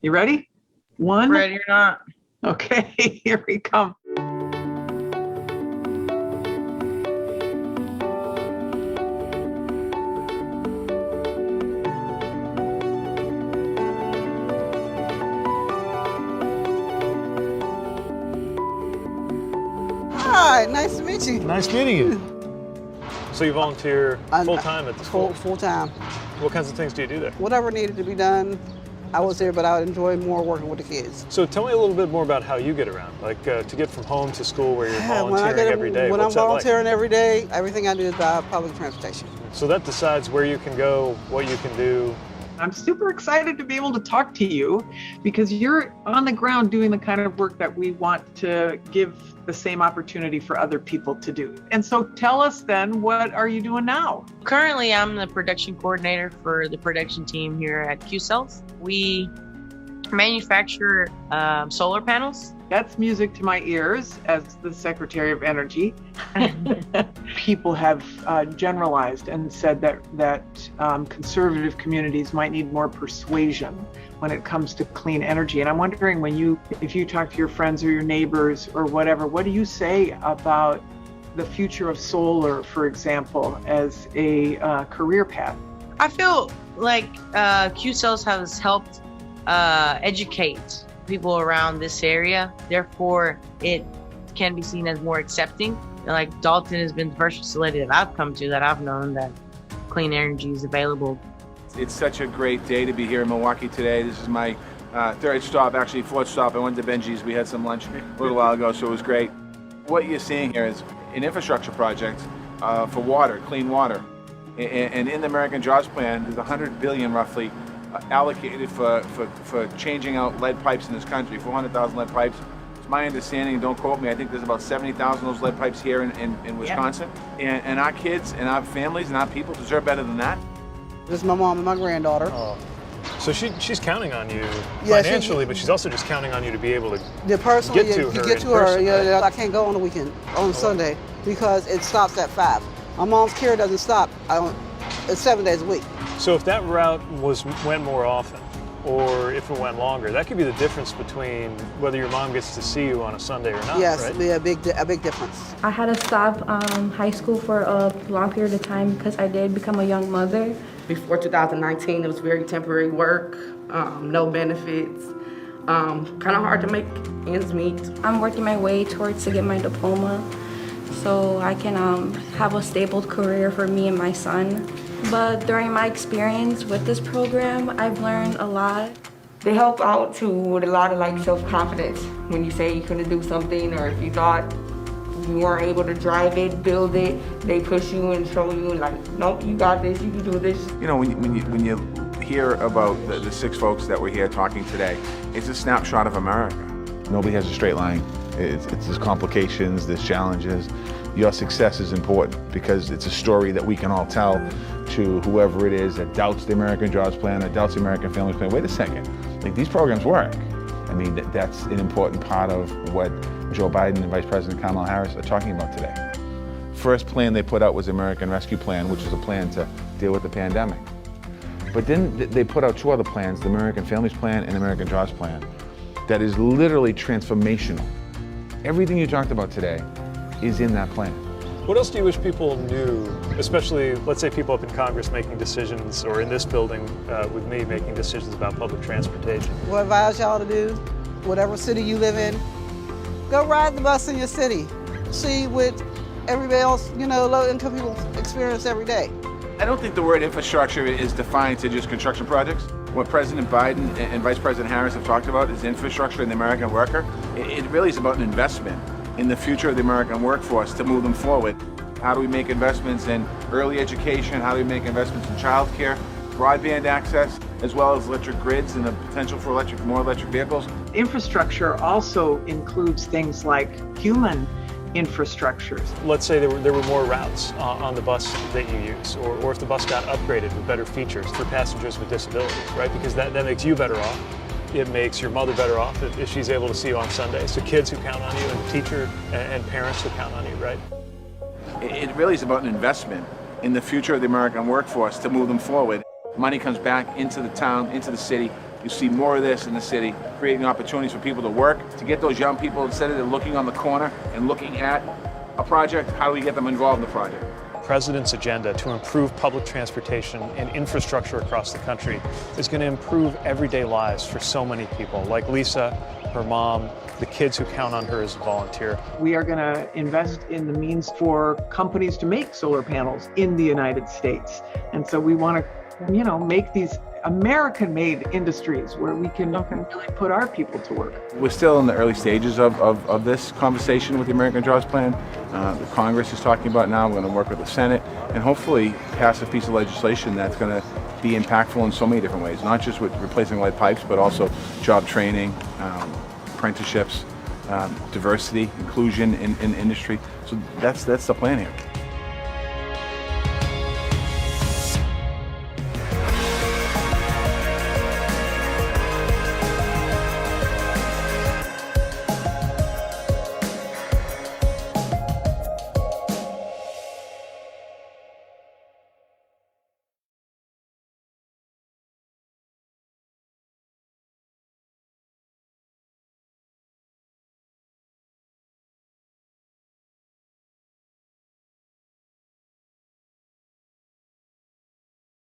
You ready? One. Ready or not. Okay, here we come. Hi, nice to meet you. Nice meeting you. So you volunteer full-time at the school? Full-time. What kinds of things do you do there? Whatever needed to be done, I was there, but I would enjoy more working with the kids. So tell me a little bit more about how you get around, like to get from home to school where you're When volunteering every day. When What's I'm that volunteering every day, everything I do is by public transportation. like? So that decides where you can go, what you can do. I'm super excited to be able to talk to you because you're on the ground doing the kind of work that we want to give the same opportunity for other people to do. And so tell us then, what are you doing now? Currently, I'm the production coordinator for the production team here at Q-Cells. We manufacture solar panels. That's music to my ears as the Secretary of Energy. People have generalized and said that conservative communities might need more persuasion when it comes to clean energy. And I'm wondering, if you talk to your friends or your neighbors or whatever, what do you say about the future of solar, for example, as a career path? I feel like Q-Cells has helped educate people around this area. Therefore, it can be seen as more accepting. Like Dalton has been the first facility that I've come to that I've known that clean energy is available. It's such a great day to be here in Milwaukee today. This is my third stop, actually fourth stop. I went to Benji's. We had some lunch a little while ago, so it was great. What you're seeing here is an infrastructure project for water, clean water. And in the American Jobs Plan, there's $100 billion roughly allocated for changing out lead pipes in this country, 400,000 lead pipes. It's my understanding, don't quote me, I think there's about 70,000 of those lead pipes here in Wisconsin. Yeah. And our kids and our families and our people deserve better than that. This is my mom and my granddaughter. Oh. So she's counting on you financially, but she's also just counting on you to be able to get to her. Yeah, I can't go on the weekend, on Sunday, because it stops at 5. My mom's care doesn't stop. It's 7 days a week. So if that route went more often, or if it went longer, that could be the difference between whether your mom gets to see you on a Sunday or not, yes, right? Yes, a big difference. I had to stop high school for a long period of time because I did become a young mother. Before 2019, it was very temporary work, no benefits, kind of hard to make ends meet. I'm working my way towards to get my diploma so I can have a stable career for me and my son. But during my experience with this program, I've learned a lot. They help out too with a lot of like self-confidence. When you say you couldn't do something, or if you thought you weren't able to drive it, build it, they push you and show you like, nope, you got this, you can do this. You know, when you hear about the 6 folks that were here talking today, it's a snapshot of America. Nobody has a straight line. There's complications, there's challenges. Your success is important because it's a story that we can all tell to whoever it is that doubts the American Jobs Plan, that doubts the American Families Plan. Wait a second, like these programs work. I mean, that's an important part of what Joe Biden and Vice President Kamala Harris are talking about today. First plan they put out was the American Rescue Plan, which was a plan to deal with the pandemic. But then they put out 2 other plans, the American Families Plan and the American Jobs Plan, that is literally transformational. Everything you talked about today is in that plan. What else do you wish people knew, especially, let's say, people up in Congress making decisions, or in this building with me making decisions about public transportation? What I advise y'all to do, whatever city you live in, go ride the bus in your city. See what everybody else, low-income people experience every day. I don't think the word infrastructure is defined to just construction projects. What President Biden and Vice President Harris have talked about is infrastructure in the American worker. It really is about an investment in the future of the American workforce to move them forward. How do we make investments in early education? How do we make investments in childcare, broadband access, as well as electric grids and the potential for more electric vehicles? Infrastructure also includes things like human infrastructures. Let's say there were more routes on the bus that you use, or if the bus got upgraded with better features for passengers with disabilities, right? Because that makes you better off. It makes your mother better off if she's able to see you on Sunday. So kids who count on you, and teacher and parents who count on you, right? It really is about an investment in the future of the American workforce to move them forward. Money comes back into the town, into the city, you see more of this in the city, creating opportunities for people to work, to get those young people, instead of looking on the corner and looking at a project, how do we get them involved in the project? President's agenda to improve public transportation and infrastructure across the country is going to improve everyday lives for so many people, like Lisa, her mom, the kids who count on her as a volunteer. We are going to invest in the means for companies to make solar panels in the United States. And so we want to, make these American-made industries where we can really put our people to work. We're still in the early stages of this conversation with the American Jobs Plan. The Congress is talking about now. We're going to work with the Senate and hopefully pass a piece of legislation that's going to be impactful in so many different ways, not just with replacing lead pipes, but also job training, apprenticeships, diversity, inclusion in industry. So that's the plan here.